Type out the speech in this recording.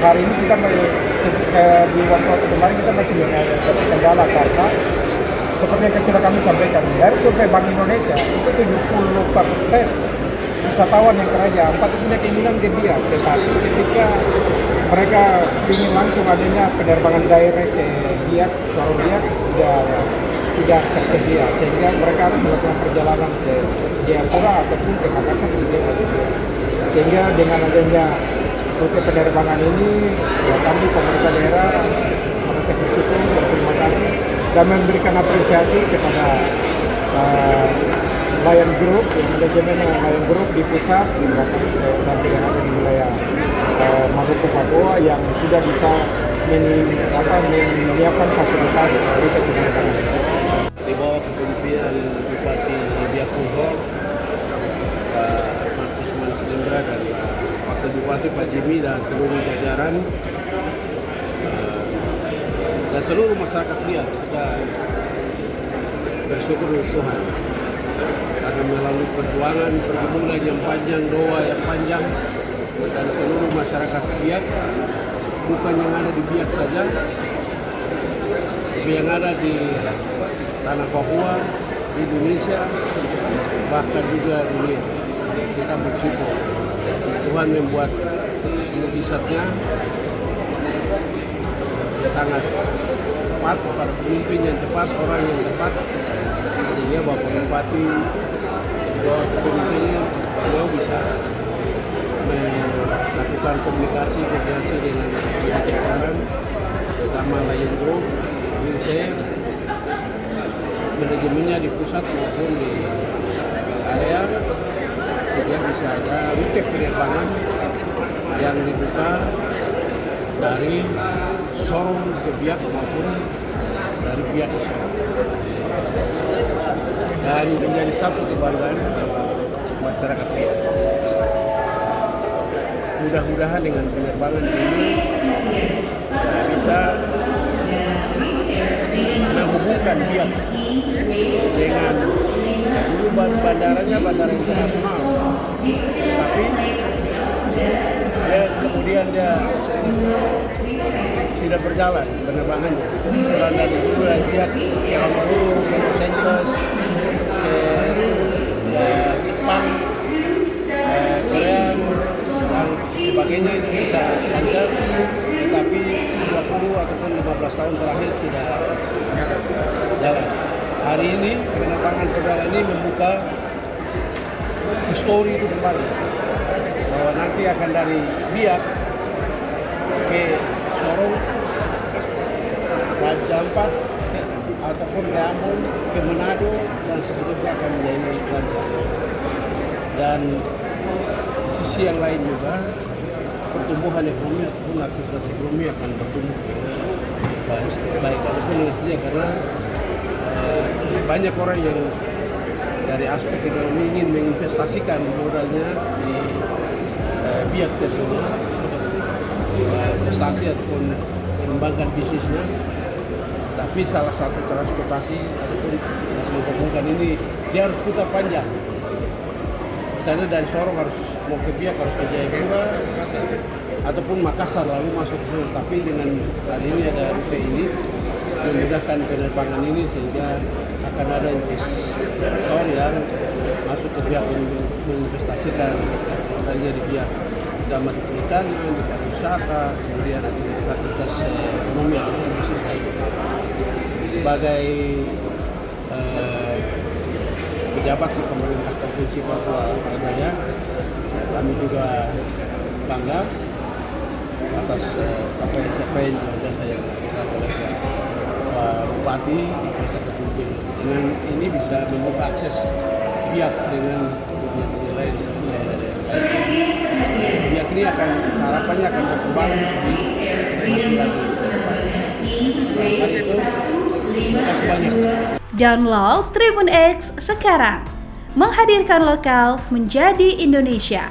hari ini kita di waktu kemarin kita masih menghadapi kendala karena seperti yang sudah kami sampaikan, dari survei Bank Indonesia itu 70% wisatawan yang ke Raja Ampat itu punya keinginan ke Biak, tetapi ketika mereka ingin langsung adanya penerbangan direct ke Biak, Sorong Biak tidak tersedia, sehingga mereka harus melakukan perjalanan ke Jayapura ataupun ke Makassar untuk masuk. Sehingga dengan adanya rute penerbangan ini, ya kami pemerintah daerah merasa bersyukur, berterima kasih dan memberikan apresiasi kepada Lion Group, manajemen Lion Group di pusat sampai yang ada di wilayah Maluku Papua yang sudah bisa menyiapkan fasilitas rute penerbangan. Di bawah kepemimpinan Bupati Biak Numfor, Pak Markus Manslindra dan Wakil Bupati Pak Jimmy dan seluruh jajaran dan seluruh masyarakat Biak, kita bersyukur kepada Tuhan karena melalui perjuangan yang panjang, doa yang panjang dan seluruh masyarakat Biak, bukan yang ada di Biak saja, tapi yang ada di tanah Papua, Indonesia, bahkan juga dunia. Kita bersyukur Tuhan membuat mukjizatnya sangat tepat pada pemimpin yang tepat, orang yang tepat, sehingga Bapak Bupati bahwa kepemimpinannya beliau bisa melakukan komunikasi koordinasi dengan jajaran terutama Lion Group, Wincare, manajemennya di pusat maupun di area, sehingga bisa ada rute penerbangan yang dibuka dari Sorong ke Biak maupun dari Biak ke Sorong, dan menjadi satu kebanggaan masyarakat Biak. Mudah-mudahan dengan penerbangan ini bisa menghubungkan Biak dengan dulu bandaranya bandara internasional, tapi kemudian dia tidak berjalan penerbangannya. Karena dari dulu Biak yang dulu ke Los Angeles, ke Jepang, Korea dan sebagainya itu bisa lancar, tetapi 20 ataupun 15 tahun terakhir tidak jalan. Hari ini penerbangan perdana ini membuka histori itu kembali, bahwa nanti akan dari Biak ke Sorong, Raja Ampat ataupun ke Ambon, ke Manado dan seterusnya akan menjadi lancar. Dan di sisi yang lain juga pertumbuhan ekonomi ataupun aktivitas ekonomi akan bertumbuh baik harusnya karena banyak orang yang dari aspek ekonomi ingin menginvestasikan modalnya di Biak tentunya untuk investasi ataupun mengembangkan bisnisnya. Tapi salah satu transportasi ataupun yang saya hubungkan ini dia harus putar panjang. Misalnya dari Sorong harus mau ke Biak, harus ke Jayapura ataupun Makassar lalu masuk ke Sorong. Tapi dengan hari ini ada rute ini memudahkan penerbangan ini sehingga akan ada investor yang masuk ke Biak untuk menginvestasikan modalnya di Biak, terutama di perikanan, di pariwisata, kemudian aktivitas ekonomi ataupun bisnis lain. Sebagai pejabat di pemerintah Provinsi Papua Barat Daya, kami juga bangga atas capaian-capaian yang dilakukan oleh Pak Bupati Desa Kepumpin. Dengan ini bisa membuka akses Biak dengan dunia lain. Biak ini harapannya akan berkembang lebih lagi. Terima kasih banyak. Download Tribun X sekarang, menghadirkan lokal menjadi Indonesia.